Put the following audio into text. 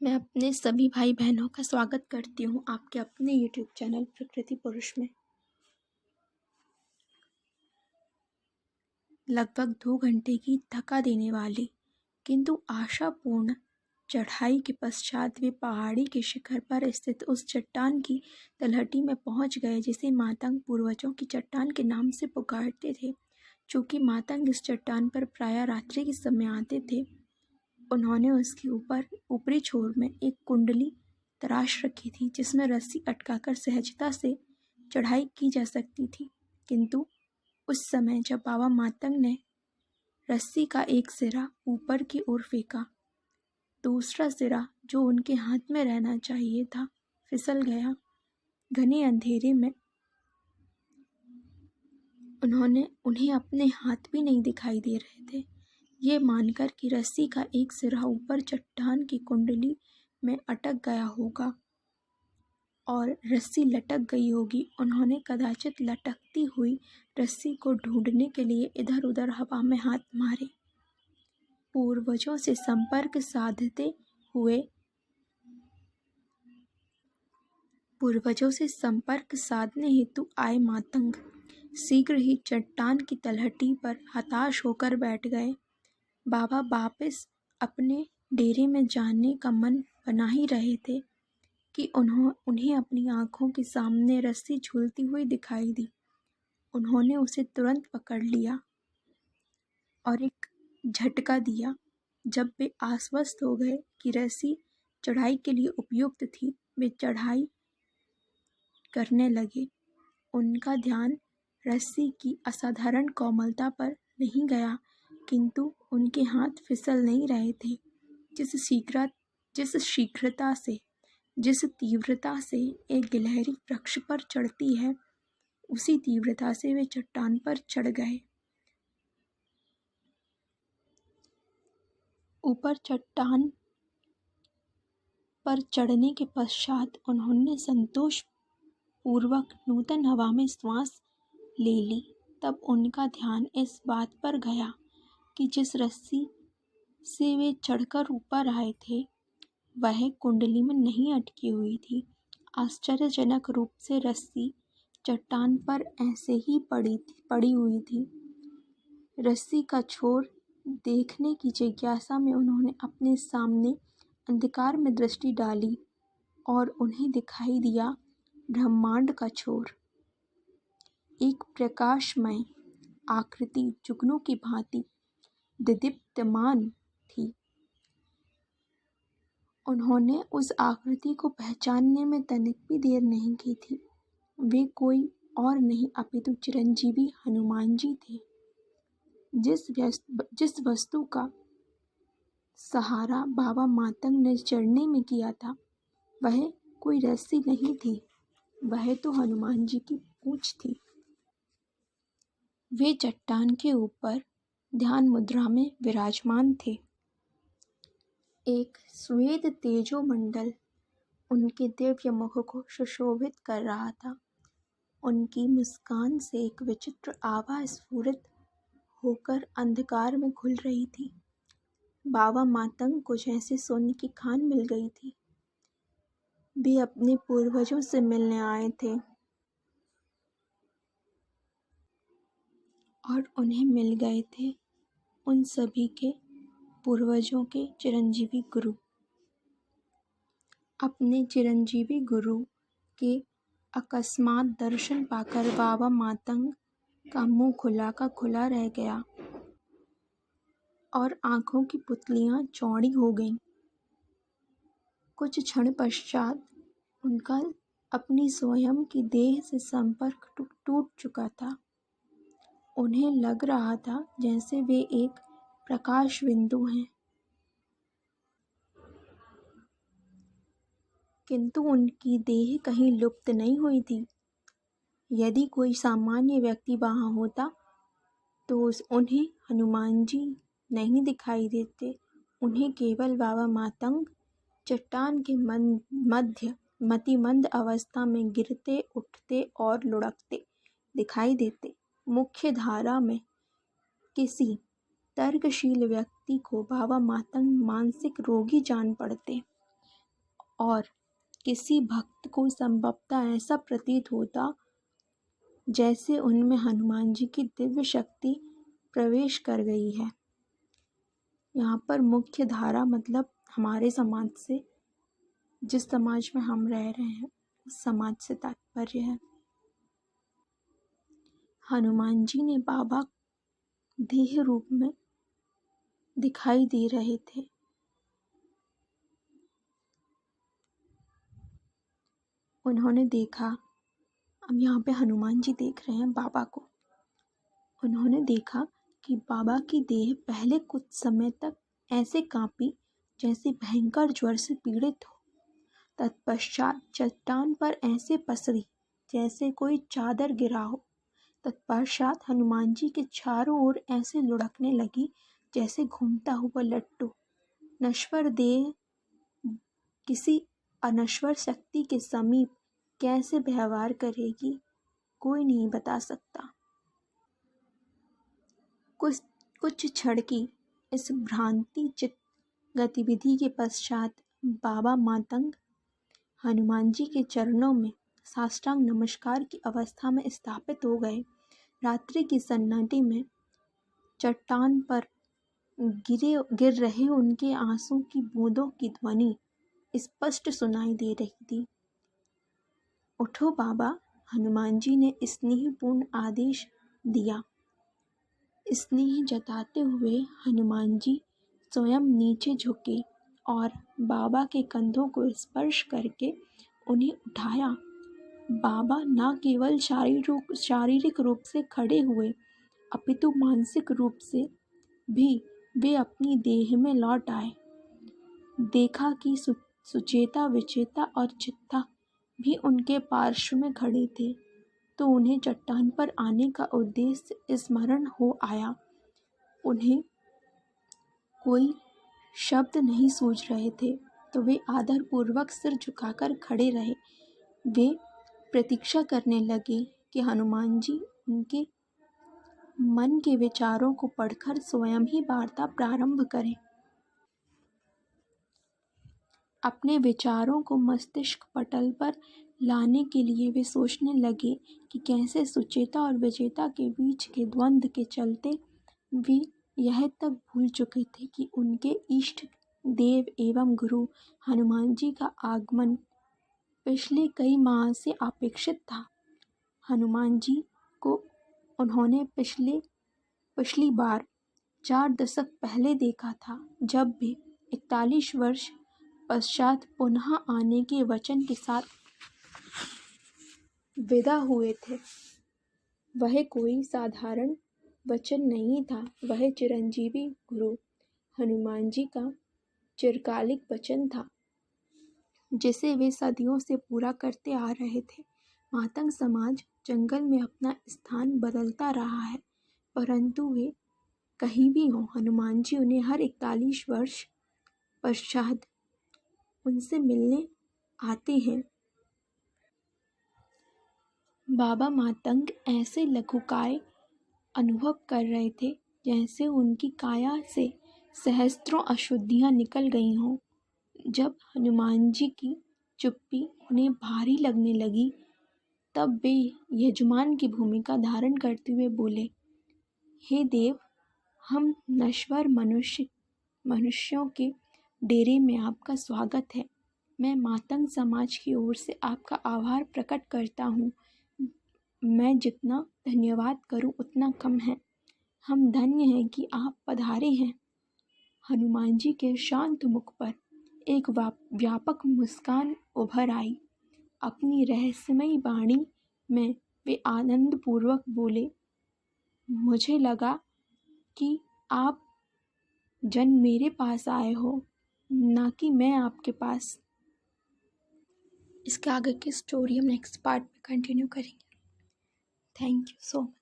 मैं अपने सभी भाई बहनों का स्वागत करती हूँ आपके अपने YouTube चैनल प्रकृति पुरुष में। लगभग 2 घंटे की थका देने वाली किंतु आशापूर्ण चढ़ाई के पश्चात वे पहाड़ी के शिखर पर स्थित उस चट्टान की तलहटी में पहुंच गए जिसे मातंग पूर्वजों की चट्टान के नाम से पुकारते थे। चूँकि मातंग इस चट्टान पर प्रायः रात्रि के समय आते थे, उन्होंने उसके ऊपरी छोर में एक कुंडली तराश रखी थी जिसमें रस्सी अटकाकर सहजता से चढ़ाई की जा सकती थी। किंतु उस समय जब बाबा मातंग ने रस्सी का एक सिरा ऊपर की ओर फेंका, दूसरा सिरा जो उनके हाथ में रहना चाहिए था फिसल गया। घने अंधेरे में उन्हें अपने हाथ भी नहीं दिखाई दे रहे थे। ये मानकर कि रस्सी का एक सिरा ऊपर चट्टान की कुंडली में अटक गया होगा और रस्सी लटक गई होगी, उन्होंने कदाचित लटकती हुई रस्सी को ढूंढने के लिए इधर उधर हवा में हाथ मारे। पूर्वजों से संपर्क साधने हेतु आए मातंग शीघ्र ही चट्टान की तलहटी पर हताश होकर बैठ गए। बाबा वापस अपने डेरे में जाने का मन बना ही रहे थे कि उन्हें अपनी आंखों के सामने रस्सी झूलती हुई दिखाई दी। उन्होंने उसे तुरंत पकड़ लिया और एक झटका दिया। जब वे आश्वस्त हो गए कि रस्सी चढ़ाई के लिए उपयुक्त थी, वे चढ़ाई करने लगे। उनका ध्यान रस्सी की असाधारण कोमलता पर नहीं गया, किंतु उनके हाथ फिसल नहीं रहे थे। जिस शीघ्रता से, जिस तीव्रता से एक गिलहरी वृक्ष पर चढ़ती है, उसी तीव्रता से वे चट्टान पर चढ़ गए। ऊपर चट्टान पर चढ़ने के पश्चात उन्होंने संतोष पूर्वक नूतन हवा में श्वास ले ली। तब उनका ध्यान इस बात पर गया कि जिस रस्सी से वे चढ़कर ऊपर आए थे, वह कुंडली में नहीं अटकी हुई थी। आश्चर्यजनक रूप से रस्सी चट्टान पर ऐसे ही पड़ी हुई थी। रस्सी का छोर देखने की जिज्ञासा में उन्होंने अपने सामने अंधकार में दृष्टि डाली और उन्हें दिखाई दिया ब्रह्मांड का छोर। एक प्रकाशमय आकृति जुगनू की भांति दीप्यमान थी। उन्होंने उस आकृति को पहचानने में तनिक भी देर नहीं की थी। वे कोई और नहीं अपितु चिरंजीवी हनुमान जी थे। जिस वस्तु का सहारा बाबा मातंग ने चढ़ने में किया था, वह कोई रस्सी नहीं थी, वह तो हनुमान जी की पूंछ थी। वे चट्टान के ऊपर ध्यान मुद्रा में विराजमान थे। एक श्वेत तेजोमंडल उनके दिव्य मुख को सुशोभित कर रहा था। उनकी मुस्कान से एक विचित्र आभा स्फुरित होकर अंधकार में घुल रही थी। बाबा मातंग को जैसे सोने की खान मिल गई थी। वे अपने पूर्वजों से मिलने आए थे और उन्हें मिल गए थे उन सभी के पूर्वजों के चिरंजीवी गुरु। अपने चिरंजीवी गुरु के अकस्मात दर्शन पाकर बाबा मातंग का मुंह खुला का खुला रह गया और आंखों की पुतलियां चौड़ी हो गईं। कुछ क्षण पश्चात उनका अपनी स्वयं की देह से संपर्क टूट चुका था। उन्हें लग रहा था जैसे वे एक प्रकाश बिंदु हैं, किंतु उनकी देह कहीं लुप्त नहीं हुई थी। यदि कोई सामान्य व्यक्ति वहां होता तो उन्हें हनुमान जी नहीं दिखाई देते। उन्हें केवल बाबा मातंग चट्टान के मध्य मतिमंद अवस्था में गिरते, उठते और लुढ़कते दिखाई देते। मुख्य धारा में किसी तर्कशील व्यक्ति को बाबा मातंग मानसिक रोगी जान पड़ते। और किसी भक्त को संभवतः ऐसा प्रतीत होता जैसे उनमें हनुमान जी की दिव्य शक्ति प्रवेश कर गई है। यहाँ पर मुख्य धारा मतलब हमारे समाज से, जिस समाज में हम रह रहे हैं उस समाज से तात्पर्य है। हनुमान जी ने बाबा देह रूप में दिखाई दे रहे थे। उन्होंने देखा, अब यहाँ पे हनुमान जी देख रहे हैं बाबा को। उन्होंने देखा कि बाबा की देह पहले कुछ समय तक ऐसे कांपी जैसे भयंकर ज्वर से पीड़ित हो। तत्पश्चात चट्टान पर ऐसे पसरी जैसे कोई चादर गिरा हो। तत्पश्चात हनुमान जी के चारों ओर ऐसे लुढ़कने लगी जैसे घूमता हुआ लट्टू। नश्वर देह किसी अनश्वर शक्ति के समीप कैसे व्यवहार करेगी, कोई नहीं बता सकता। कुछ क्षण की इस भ्रांतिचित गतिविधि के पश्चात बाबा मातंग हनुमान जी के चरणों में साष्टांग नमस्कार की अवस्था में स्थापित हो गए। रात्रि की सन्नाटे में चट्टान पर गिर रहे उनके आंसू की बूंदों की ध्वनि स्पष्ट सुनाई दे रही थी। उठो बाबा, हनुमान जी ने स्नेहपूर्ण आदेश दिया। स्नेह जताते हुए हनुमान जी स्वयं नीचे झुके और बाबा के कंधों को स्पर्श करके उन्हें उठाया। बाबा न केवल शारीरिक रूप से खड़े हुए अपितु मानसिक रूप से भी वे अपनी देह में लौट आए। देखा कि सुचेता, विचेता और चित्ता भी उनके पार्श्व में खड़े थे, तो उन्हें चट्टान पर आने का उद्देश्य स्मरण हो आया। उन्हें कोई शब्द नहीं सूझ रहे थे, तो वे आदरपूर्वक सिर झुकाकर खड़े रहे। वे प्रतीक्षा करने लगे कि हनुमान जी उनके मन के विचारों को पढ़कर स्वयं ही वार्ता प्रारंभ करें। अपने विचारों को मस्तिष्क पटल पर लाने के लिए वे सोचने लगे कि कैसे सुचेता और विचेता के बीच के द्वंद्व के चलते वे यह तक भूल चुके थे कि उनके इष्ट देव एवं गुरु हनुमान जी का आगमन पिछले कई माह से अपेक्षित था। हनुमान जी को उन्होंने पिछली बार 4 दशक पहले देखा था, जब वे 41 वर्ष पश्चात पुनः आने के वचन के साथ विदा हुए थे। वह कोई साधारण वचन नहीं था, वह चिरंजीवी गुरु हनुमान जी का चिरकालिक वचन था, जिसे वे सदियों से पूरा करते आ रहे थे। मातंग समाज जंगल में अपना स्थान बदलता रहा है, परंतु वे कहीं भी हों, हनुमान जी उन्हें हर 41 वर्ष पश्चात उनसे मिलने आते हैं। बाबा मातंग ऐसे लघुकाय अनुभव कर रहे थे जैसे उनकी काया से सहस्त्रों अशुद्धियां निकल गई हों। जब हनुमान जी की चुप्पी उन्हें भारी लगने लगी, तब वे यजमान की भूमिका धारण करते हुए बोले, हे देव, हम नश्वर मनुष्यों के डेरे में आपका स्वागत है। मैं मातंग समाज की ओर से आपका आभार प्रकट करता हूँ। मैं जितना धन्यवाद करूँ उतना कम है। हम धन्य हैं कि आप पधारे हैं। हनुमान जी के शांत मुख पर एक व्यापक मुस्कान उभर आई। अपनी रहस्यमयी वाणी में वे आनंद पूर्वक बोले, मुझे लगा कि आप जन मेरे पास आए हो, ना कि मैं आपके पास। इसके आगे की स्टोरी हम नेक्स्ट पार्ट में कंटिन्यू करेंगे। Thank you so much.